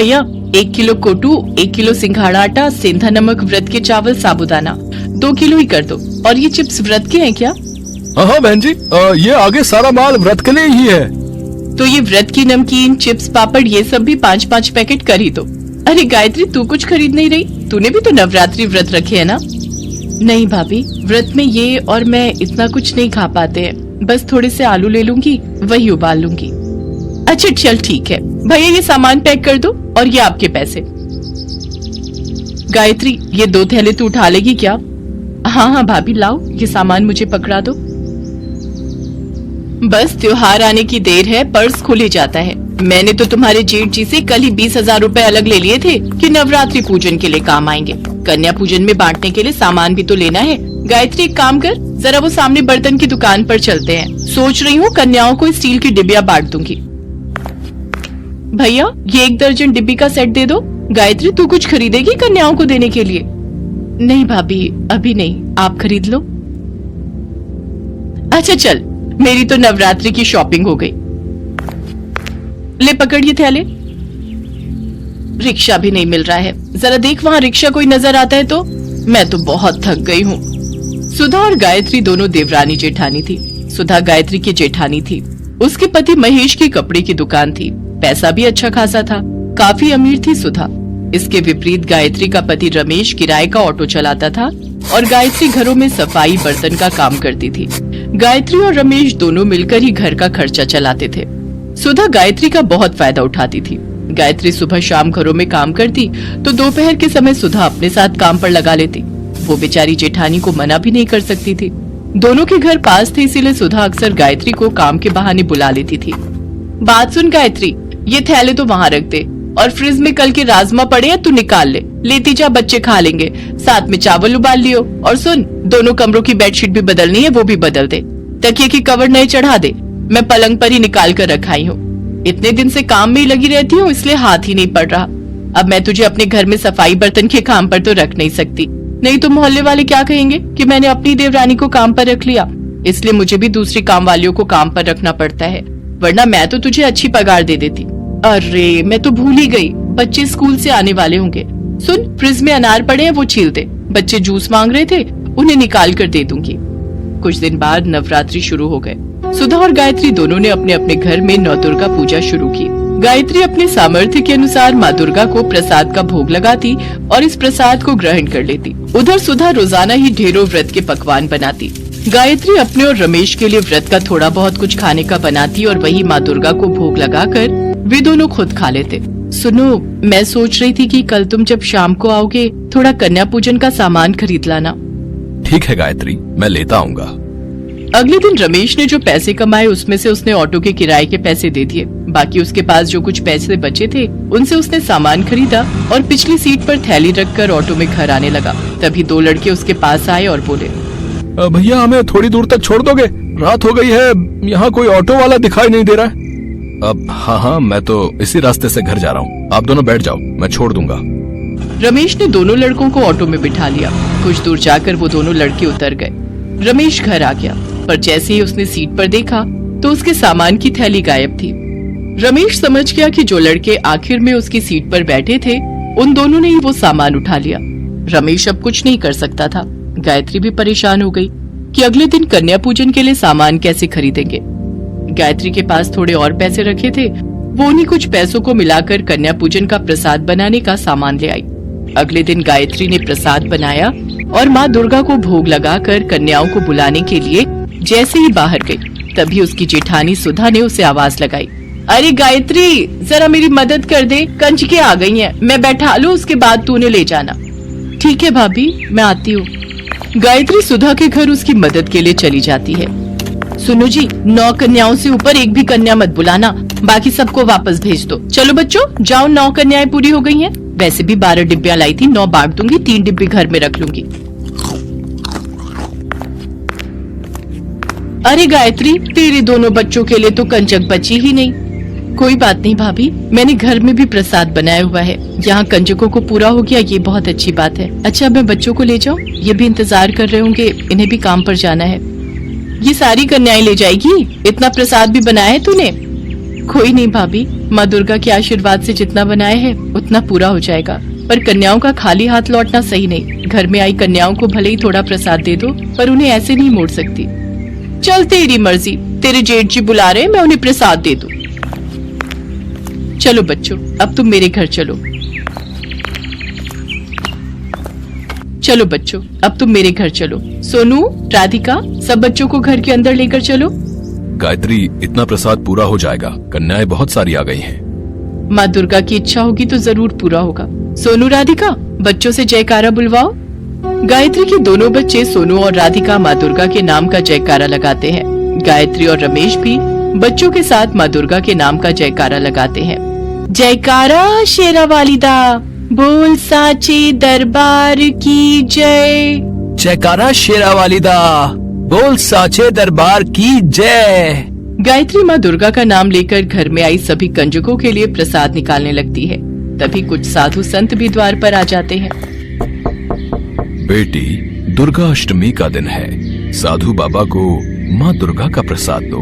भैया 1 kilo कोटू, 1 kilo सिंघाड़ा आटा, सेंधा नमक, व्रत के चावल, साबूदाना 2 किलो ही कर दो। और ये चिप्स व्रत के हैं क्या? हाँ बहन जी, ये आगे सारा माल व्रत के लिए ही है। तो ये व्रत की नमकीन, चिप्स, पापड़ ये सब भी 5-5 पैकेट कर ही दो। अरे गायत्री, तू कुछ खरीद नहीं रही? तूने भी तो नवरात्रि व्रत रखे है ना? नहीं भाभी, व्रत में ये और मैं इतना कुछ नहीं खा पाते हैं। बस थोड़े से आलू ले लूंगी, वही उबाल लूंगी। अच्छा चल ठीक है भैया, ये सामान पैक कर दो और ये आपके पैसे। गायत्री, ये 2 थैले तू उठा लेगी क्या? हाँ भाभी, लाओ ये सामान मुझे पकड़ा दो। बस त्योहार आने की देर है, पर्स खुल ही जाता है। मैंने तो तुम्हारे जेठ जी से कल ही 20,000 रुपए अलग ले लिए थे कि नवरात्रि पूजन के लिए काम आएंगे। कन्या पूजन में बांटने के लिए सामान भी तो लेना है। गायत्री, एक काम कर, जरा वो सामने बर्तन की दुकान पर चलते हैं। सोच रही हूँ कन्याओं को स्टील की डिबिया बांट दूंगी। भैया, ये 1 दर्जन डिब्बी का सेट दे दो। गायत्री, तू कुछ खरीदेगी कन्याओं को देने के लिए? नहीं भाभी, अभी नहीं, आप खरीद लो। अच्छा चल, मेरी तो नवरात्रि की शॉपिंग हो गई। ले पकड़ ये थैले। रिक्शा भी नहीं मिल रहा है, जरा देख वहाँ रिक्शा कोई नजर आता है तो। मैं तो बहुत थक गई हूँ। सुधा और गायत्री दोनों देवरानी जेठानी थी। सुधा गायत्री की जेठानी थी। उसके पति महेश की कपड़े की दुकान थी। पैसा भी अच्छा खासा था, काफी अमीर थी सुधा। इसके विपरीत गायत्री का पति रमेश किराए का ऑटो चलाता था और गायत्री घरों में सफाई बर्तन का काम करती थी। गायत्री और रमेश दोनों मिलकर ही घर का खर्चा चलाते थे। सुधा गायत्री का बहुत फायदा उठाती थी। गायत्री सुबह शाम घरों में काम करती तो दोपहर के समय सुधा अपने साथ काम पर लगा लेती। वो बेचारी जेठानी को मना भी नहीं कर सकती थी। दोनों के घर पास थे, इसीलिए सुधा अक्सर गायत्री को काम के बहाने बुला लेती थी। बात सुन गायत्री, ये थैले तो वहाँ रख दे और फ्रिज में कल के राजमा पड़े हैं, तू निकाल ले। लेती जा, बच्चे खा लेंगे। साथ में चावल उबाल लियो। और सुन, दोनों कमरों की बेडशीट भी बदलनी है, वो भी बदल दे। तकिए की कवर नए चढ़ा दे, मैं पलंग पर ही निकाल कर रखाई हूँ। इतने दिन से काम में ही लगी रहती हूँ, इसलिए हाथ ही नहीं पड़ रहा। अब मैं तुझे अपने घर में सफाई बर्तन के काम पर तो रख नहीं सकती, नहीं तो मोहल्ले वाले क्या कहेंगे कि मैंने अपनी देवरानी को काम पर रख लिया। इसलिए मुझे भी दूसरी काम वालियों को काम पर रखना पड़ता है, वरना मैं तो तुझे अच्छी पगार दे देती। अरे मैं तो भूल ही गई, बच्चे स्कूल से आने वाले होंगे। सुन, फ्रिज में अनार पड़े हैं, वो छील दे। बच्चे जूस मांग रहे थे, उन्हें निकाल कर दे दूंगी। कुछ दिन बाद नवरात्रि शुरू हो गए। सुधा और गायत्री दोनों ने अपने अपने घर में नौ दुर्गा पूजा शुरू की। गायत्री अपने सामर्थ्य के अनुसार माँ दुर्गा को प्रसाद का भोग लगाती और इस प्रसाद को ग्रहण कर लेती। उधर सुधा रोजाना ही ढेरों व्रत के पकवान बनाती। गायत्री अपने और रमेश के लिए व्रत का थोड़ा बहुत कुछ खाने का बनाती और वही माँ दुर्गा को भोग लगाकर वे दोनों खुद खा लेते। सुनो, मैं सोच रही थी कि कल तुम जब शाम को आओगे थोड़ा कन्या पूजन का सामान खरीद लाना। ठीक है गायत्री, मैं लेता आऊंगा। अगले दिन रमेश ने जो पैसे कमाए उसमें से उसने ऑटो के किराए के पैसे दे दिए। बाकी उसके पास जो कुछ पैसे बचे थे उनसे उसने सामान खरीदा और पिछली सीट पर थैली रखकर ऑटो में घर आने लगा। तभी 2 लड़के उसके पास आए और बोले, भैया हमें थोड़ी दूर तक छोड़ दोगे? रात हो गई है, यहाँ कोई ऑटो वाला दिखाई नहीं दे रहा है। अब हाँ, मैं तो इसी रास्ते से घर जा रहा हूँ, आप दोनों बैठ जाओ, मैं छोड़ दूंगा। रमेश ने दोनों लड़कों को ऑटो में बिठा लिया। कुछ दूर जाकर वो दोनों लड़के उतर गए। रमेश घर आ गया, पर जैसे ही उसने सीट पर देखा तो उसके सामान की थैली गायब थी। रमेश समझ गया कि जो लड़के आखिर में उसकी सीट पर बैठे थे उन दोनों ने ही वो सामान उठा लिया। रमेश अब कुछ नहीं कर सकता था। गायत्री भी परेशान हो गई कि अगले दिन कन्या पूजन के लिए सामान कैसे खरीदेंगे। गायत्री के पास थोड़े और पैसे रखे थे, वो उन्हीं कुछ पैसों को मिलाकर कन्या पूजन का प्रसाद बनाने का सामान ले आई। अगले दिन गायत्री ने प्रसाद बनाया और माँ दुर्गा को भोग लगाकर कन्याओं को बुलाने के लिए जैसे ही बाहर गई तभी उसकी जेठानी सुधा ने उसे आवाज लगाई, अरे गायत्री, जरा मेरी मदद कर दे, कंजके आ गई हैं, मैं बैठा लूं, उसके बाद तू उन्हें ले जाना। ठीक है भाभी, मैं आती हूँ। गायत्री सुधा के घर उसकी मदद के लिए चली जाती है। सुनो जी, 9 कन्याओं से ऊपर एक भी कन्या मत बुलाना, बाकी सबको वापस भेज दो। चलो बच्चों, जाओ, 9 कन्याएं पूरी हो गई हैं। वैसे भी 12 डिब्बियां लाई थी, 9 बांट दूंगी, 3 डिब्बी घर में रख लूंगी। अरे गायत्री, तेरे दोनों बच्चों के लिए तो कंजक बची ही नहीं। कोई बात नहीं भाभी, मैंने घर में भी प्रसाद बनाया हुआ है, यहाँ कंजकों को पूरा हो गया, ये बहुत अच्छी बात है। अच्छा, मैं बच्चों को ले जाऊँ? ये भी इंतजार कर रहे होंगे, इन्हें भी काम पर जाना है। ये सारी कन्याएं ले जाएगी? इतना प्रसाद भी बनाया है तूने? कोई नहीं भाभी, माँ दुर्गा के आशीर्वाद से जितना बनाए हैं उतना पूरा हो जाएगा। पर कन्याओं का खाली हाथ लौटना सही नहीं। घर में आई कन्याओं को भले ही थोड़ा प्रसाद दे दो, पर उन्हें ऐसे नहीं मोड़ सकती। चल तेरी मर्जी, तेरे जेठ जी बुला रहे हैं, मैं उन्हें प्रसाद दे दूं। चलो बच्चों, अब तुम मेरे घर चलो। चलो बच्चों, अब तुम मेरे घर चलो। सोनू, राधिका, सब बच्चों को घर के अंदर लेकर चलो। गायत्री, इतना प्रसाद पूरा हो जाएगा, कन्याएं बहुत सारी आ गई हैं। माँ दुर्गा की इच्छा होगी तो जरूर पूरा होगा। सोनू, राधिका, बच्चों से जयकारा बुलवाओ। गायत्री के दोनों बच्चे सोनू और राधिका माँ दुर्गा के नाम का जयकारा लगाते हैं। गायत्री और रमेश भी बच्चों के साथ माँ दुर्गा के नाम का जयकारा लगाते हैं। जयकारा शेरा वालिदा, बोल साचे दरबार की जय। जयकारा शेरा वालिदा, बोल साचे दरबार की जय। गायत्री माँ दुर्गा का नाम लेकर घर में आई सभी कंजकों के लिए प्रसाद निकालने लगती है। तभी कुछ साधु संत भी द्वार पर आ जाते हैं। बेटी, दुर्गा अष्टमी का दिन है, साधु बाबा को माँ दुर्गा का प्रसाद दो।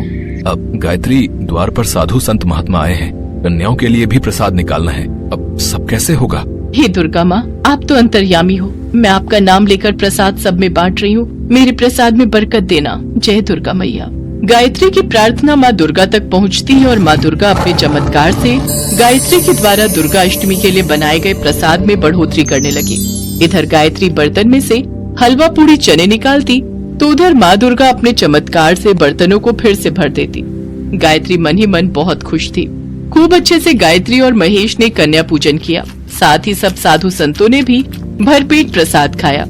अब गायत्री, द्वार पर साधु संत महात्मा आए हैं, कन्याओं के लिए भी प्रसाद निकालना है। अब सब कैसे होगा? हे दुर्गा माँ, आप तो अंतर्यामी हो। मैं आपका नाम लेकर प्रसाद सब में बांट रही हूँ, मेरे प्रसाद में बरकत देना। जय दुर्गा मैया। गायत्री की प्रार्थना माँ दुर्गा तक पहुँचती है और माँ दुर्गा अपने चमत्कार से गायत्री के द्वारा दुर्गा अष्टमी के लिए बनाए गए प्रसाद में बढ़ोतरी करने लगी। इधर गायत्री बर्तन में से हलवा पूड़ी चने निकालती तो उधर माँ दुर्गा अपने चमत्कार से बर्तनों को फिर से भर देती। गायत्री मन ही मन बहुत खुश थी। खूब अच्छे से गायत्री और महेश ने कन्या पूजन किया। साथ ही सब साधु संतों ने भी भरपेट प्रसाद खाया।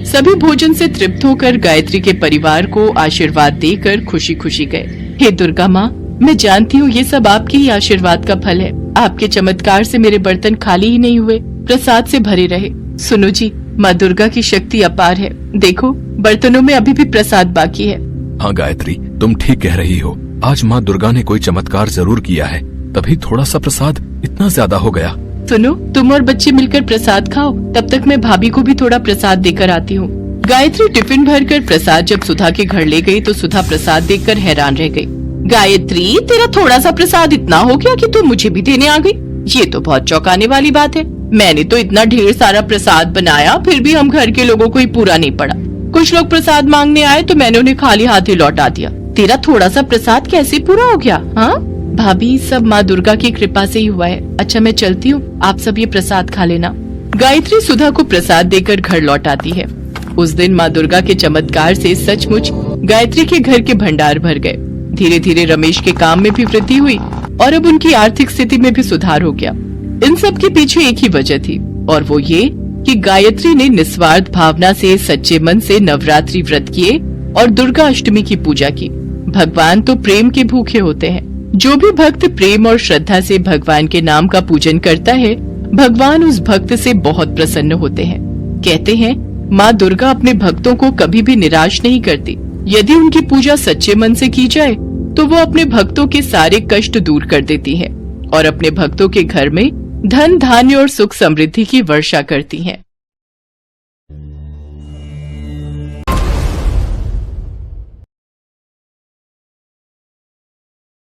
सभी भोजन से तृप्त होकर गायत्री के परिवार को आशीर्वाद देकर खुशी खुशी गए। हे दुर्गा माँ, मैं जानती हूँ ये सब आपके ही आशीर्वाद का फल है। आपके चमत्कार से मेरे बर्तन खाली ही नहीं हुए, प्रसाद से भरे रहे। सुनो जी, माँ दुर्गा की शक्ति अपार है। देखो, बर्तनों में अभी भी प्रसाद बाकी है। हाँ गायत्री, तुम ठीक कह रही हो। आज माँ दुर्गा ने कोई चमत्कार जरूर किया है, तभी थोड़ा सा प्रसाद इतना ज्यादा हो गया। सुनो, तुम और बच्चे मिलकर प्रसाद खाओ, तब तक मैं भाभी को भी थोड़ा प्रसाद देकर आती हूँ। गायत्री टिफिन भरकर प्रसाद जब सुधा के घर ले गई तो सुधा प्रसाद देखकर हैरान रह गई। गायत्री, तेरा थोड़ा सा प्रसाद इतना हो गया कि तू मुझे भी देने आ गई? ये तो बहुत चौंकाने वाली बात है। मैंने तो इतना ढेर सारा प्रसाद बनाया, फिर भी हम घर के लोगों को ही पूरा नहीं पड़ा। कुछ लोग प्रसाद मांगने आए तो मैंने उन्हें खाली हाथ ही लौटा दिया। तेरा थोड़ा सा प्रसाद कैसे पूरा हो गया? हाँ भाभी, सब माँ दुर्गा की कृपा से ही हुआ है। अच्छा, मैं चलती हूँ, आप सब ये प्रसाद खा लेना। गायत्री सुधा को प्रसाद देकर घर लौट आती है। उस दिन माँ दुर्गा के चमत्कार से सचमुच गायत्री के घर के भंडार भर गए। धीरे धीरे रमेश के काम में भी वृद्धि हुई और अब उनकी आर्थिक स्थिति में भी सुधार हो गया। इन सब के पीछे एक ही वजह थी और वो ये कि गायत्री ने निस्वार्थ भावना से सच्चे मन से नवरात्रि व्रत किए और दुर्गा अष्टमी की पूजा की। भगवान तो प्रेम के भूखे होते हैं। जो भी भक्त प्रेम और श्रद्धा से भगवान के नाम का पूजन करता है, भगवान उस भक्त से बहुत प्रसन्न होते हैं। कहते हैं, माँ दुर्गा अपने भक्तों को कभी भी निराश नहीं करती। यदि उनकी पूजा सच्चे मन से की जाए तो वो अपने भक्तों के सारे कष्ट दूर कर देती है और अपने भक्तों के घर में धन धान्य और सुख समृद्धि की वर्षा करती हैं।